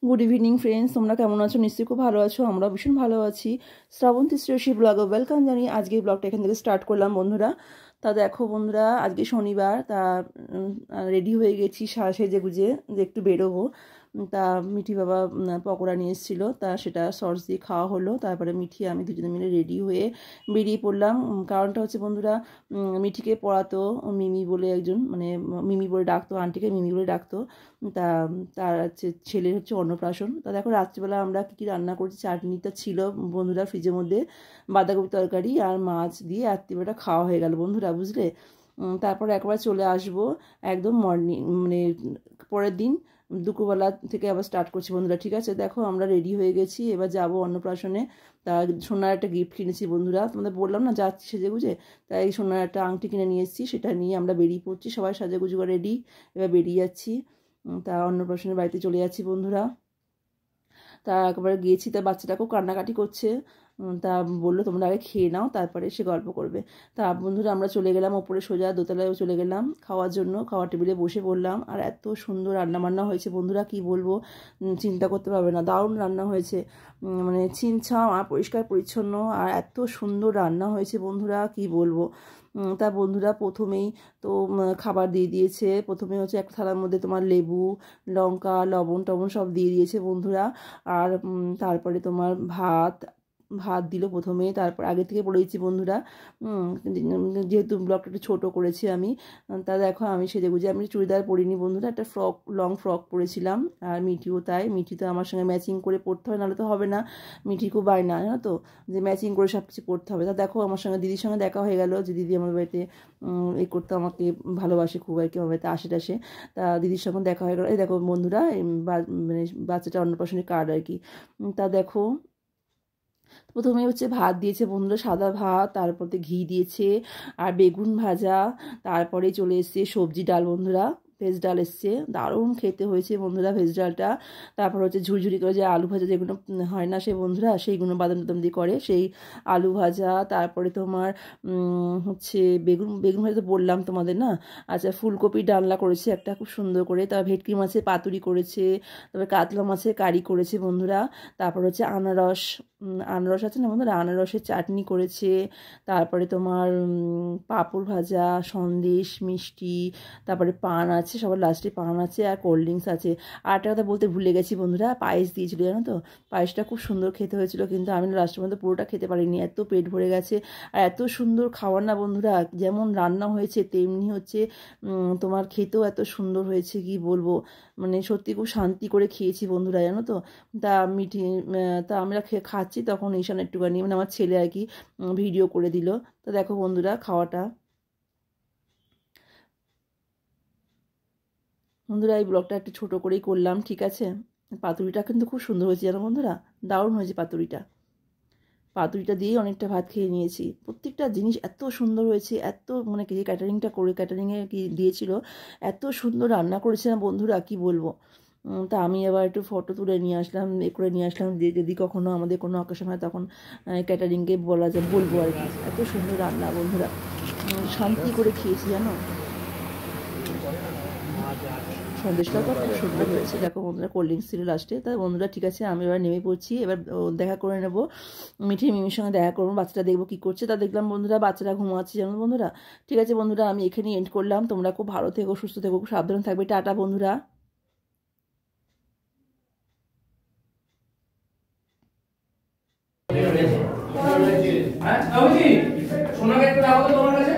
Good evening friends, তোমরা কেমন আছো? নিশ্চয়ই খুব ভালো আছো। আমরা ভীষণ ভালো আছি। শ্রাবন্তী শ্রেয়সী ব্লগে ওয়েলকাম জানিয়ে আজকে এই ব্লগটা এখান থেকে স্টার্ট করলাম বন্ধুরা। তা দেখো বন্ধুরা, আজকে শনিবার, তা রেডি হয়ে গেছি সেজে গুজে যে একটু বেরোবো। তা মিঠি বাবা পকোড়া নিয়ে এসেছিলো, তা সেটা সস দিয়ে খাওয়া হলো। তারপরে মিঠি আমি দুজনে মিলে রেডি হয়ে বেরিয়ে পড়লাম। কারণটা হচ্ছে বন্ধুরা, মিঠিকে পড়াতো মিমি বলে একজন, মানে মিমি বলে ডাকতো, আন্টিকে মিমি বলে ডাকতো। তা তার হচ্ছে ছেলের হচ্ছে অন্নপ্রাশন। তা দেখো রাত্রিবেলা আমরা কী কী রান্না করছি। চাটনিটা ছিল বন্ধুরা ফ্রিজের মধ্যে, বাঁধাকপি তরকারি আর মাছ দিয়ে রাত্রিবেলাটা খাওয়া হয়ে গেল বন্ধুরা, বুঝলে। তারপর একবার চলে আসবো একদম মর্নিং, মানে পরের দিন দুপুরবেলা থেকে আবার স্টার্ট করছি বন্ধুরা, ঠিক আছে। দেখো আমরা রেডি হয়ে গেছি, এবার যাব অন্নপ্রাশনে। তা সোনার একটা গিফট কিনেছি বন্ধুরা, তোমাদের বললাম না যাচ্ছি সেজে গুজে, তাই সোনার একটা আংটি কিনে নিয়ে এসেছি, সেটা নিয়ে আমরা বেরিয়ে পড়ছি, সবাই সাজেগুজু করে রেডি, এবার বেরিয়ে যাচ্ছি। তা অন্নপ্রাশনের বাড়িতে চলে যাচ্ছি বন্ধুরা। তা একবার গিয়েছি, তা বাচ্চাটাকেও কান্নাকাটি করছে। তা বললো তোমরা আগে খেয়ে নাও, তারপরে সে গল্প করবে। তা বন্ধুরা আমরা চলে গেলাম ওপরে, সোজা দোতলায়ও চলে গেলাম খাওয়ার জন্য। খাওয়ার টেবিলে বসে পড়লাম, আর এত সুন্দর রান্নাবান্না হয়েছে বন্ধুরা, কি বলবো, চিন্তা করতে পারবে না, দারুণ রান্না হয়েছে। মানে ছিমছাম আর পরিষ্কার পরিচ্ছন্ন, আর এত সুন্দর রান্না হয়েছে বন্ধুরা, কি বলবো। তা বন্ধুরা প্রথমেই তো খাবার দিয়ে দিয়েছে। প্রথমে হচ্ছে একটা থালার মধ্যে তোমার লেবু, লঙ্কা, লবণ টবণ সব দিয়ে দিয়েছে বন্ধুরা। আর তারপরে তোমার ভাত ভাত দিল প্রথমে, তারপর আগে থেকে বলে দিচ্ছি বন্ধুরা, যেহেতু ব্লগটা একটু ছোটো করেছি আমি। তা দেখো আমি সেজেগুজে, আমি চুড়িদার পরিনি বন্ধুরা, একটা ফ্রক, লং ফ্রক পরেছিলাম। আর মিঠিও তাই, মিঠি তো আমার সঙ্গে ম্যাচিং করে পরতে হয়, নাহলে তো হবে না। মিঠি খুব বায়না, জানো তো, যে ম্যাচিং করে সব কিছু পরতে হবে। তা দেখো আমার সঙ্গে দিদির সঙ্গে দেখা হয়ে গেল, যে দিদি আমার বাড়িতে এই করতে আমাকে ভালোবাসে খুব আর কি, আমার বাড়িতে আসে টাসে। তা দিদির সঙ্গে দেখা হয়ে গেলো। এই দেখো বন্ধুরা, মানে বাচ্চাটা অন্নপ্রাশনের কার্ড আর কি। তা দেখো প্রথমে হচ্ছে ভাত দিয়েছে বন্ধুরা, সাদা ভাত, তারপরে ঘি দিয়েছে আর বেগুন ভাজা, তারপরে চলে এসছে সবজি ডাল বন্ধুরা, ভেজ ডাল এসছে, দারুণ খেতে হয়েছে বন্ধুরা ভেজ ডালটা। তারপর হচ্ছে ঝুরঝুরি করে যে আলু ভাজা যেগুলো হয় না সে বন্ধুরা, সেইগুলো বাদাম টাদাম দিয়ে করে, সেই আলু ভাজা। তারপরে তোমার হচ্ছে বেগুন বেগুন ভাজা তো বললাম তোমাদের না। আচ্ছা, ফুলকপি ডালনা করেছে একটা খুব সুন্দর করে, তারপর ভেটকি মাছের পাতুরি করেছে, তারপরে কাতলা মাছের কারি করেছে বন্ধুরা। তারপর হচ্ছে আনারস, আনারস আছে না বন্ধুরা, আনারসের চাটনি করেছে। তারপরে তোমার পাঁপড় ভাজা, সন্দেশ, মিষ্টি, তারপরে পান আছে, সবার লাস্টে পান আছে, আর কোল্ড ড্রিঙ্কস আছে। আর একটা কথা বলতে ভুলে গেছি বন্ধুরা, পায়েস দিয়েছিল জানো তো। পায়েসটা খুব সুন্দর খেতে হয়েছিল, কিন্তু আমি লাস্টের মধ্যে পুরোটা খেতে পারিনি, এত পেট ভরে গেছে। আর এত সুন্দর খাবার না বন্ধুরা, যেমন রান্না হয়েছে তেমনি হচ্ছে তোমার খেতেও এত সুন্দর হয়েছে, কি বলবো। মানে সত্যি খুব শান্তি করে খেয়েছি বন্ধুরা, জানো তো। তা মিঠি, তা আমরা খাচ্ছি, তখন ঈশান একটুখানি, মানে আমার ছেলে আর কি, ভিডিও করে দিল। তো দেখো বন্ধুরা খাওয়াটা, বন্ধুরা এই ব্লগটা একটু ছোটো করেই করলাম, ঠিক আছে। পাতুরিটা কিন্তু খুব সুন্দর হয়েছে জানো বন্ধুরা, দারুণ হয়েছে পাতুরিটা। পাতুরিটা দিয়েই অনেকটা ভাত খেয়ে নিয়েছি। প্রত্যেকটা জিনিস এত সুন্দর হয়েছে, এত মানে যে ক্যাটারিংটা করে, ক্যাটারিংয়ে কি দিয়েছিল, এত সুন্দর রান্না করেছে না বন্ধুরা, কি বলবো। তা আমি আবার একটু ফটো তুলে নিয়ে আসলাম, এ করে নিয়ে আসলাম, যে যদি কখনো আমাদের কোনো অকেশন হয় তখন ক্যাটারিংকে বলা যায়, বলবো আর কি। এত সুন্দর রান্না বন্ধুরা, শান্তি করে খেয়েছি জানো। সন্দেশটাও তো খুব সুন্দর হয়েছে, দেখো বন্ধুরা কোল্ড ড্রিঙ্কস ছিল লাস্টে। তা বন্ধুরা ঠিক আছে, আমি এবার নেমে পড়ছি, এবার দেখা করে নেবো মিঠি মিমির সঙ্গে, দেখা করবো, বাচ্চাটা দেখবো কী করছে। তা দেখলাম বন্ধুরা বাচ্চারা ঘুমাচ্ছে জানো বন্ধুরা। ঠিক আছে বন্ধুরা, আমি এখানেই এন্ড করলাম। তোমরা খুব ভালো থেকো, সুস্থ থেকো, খুব সাবধানে থাকবে। টাটা বন্ধুরা। হ্যাঁ, সোনাকে একটু রাখো তো তোমার কাছে।